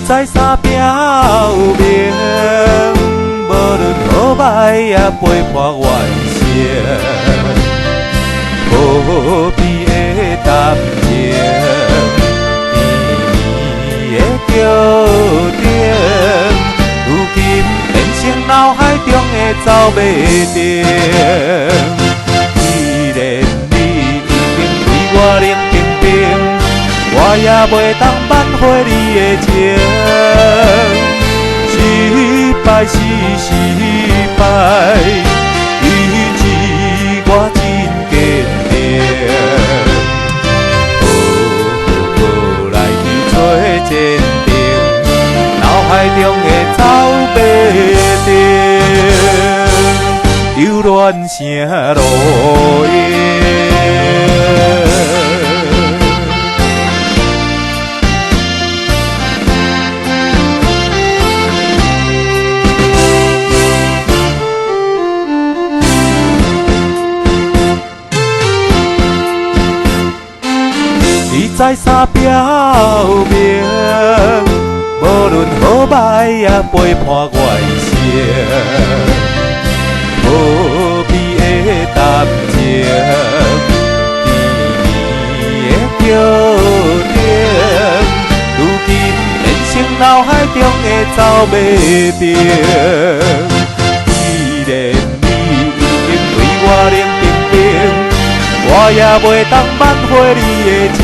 知三拼有命，无论好歹也陪伴原生。何必的谈情，甜蜜的桥顶，如今变成脑海中的走马灯。既然你已经对我冷冰冰，我也袂当挽回你的情，失败是失败，以致我真坚定。好来去做坚定，脑海中的走马灯，流乱成路烟。你知三拼有命，无论好歹也陪伴原生。何必的谈情，甜蜜的桥顶，如今变成脑海中的走马灯。既然你已经对我冷冰冰，我也袂当挽回你的情，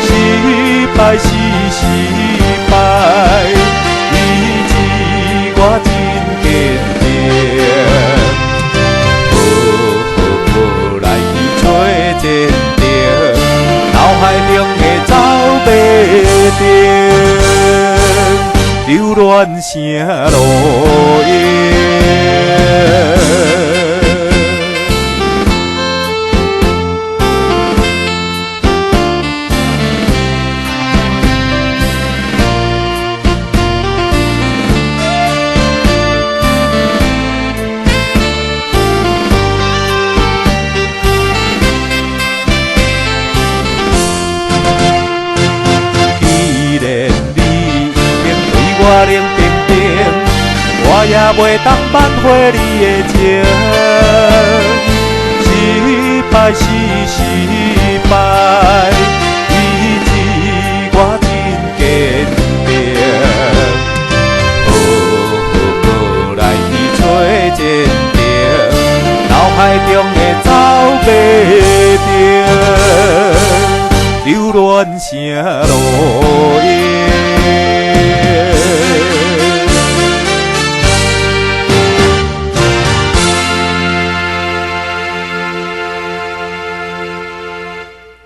失败是失败，以致我真坚定。好来去做坚定，脑海中的走马灯，流乱成路烟。我冷冰冰，我也袂当挽回你的情，失败是失败，以致我真坚定。好来去做坚定，脑海中的走马灯，流乱成路烟。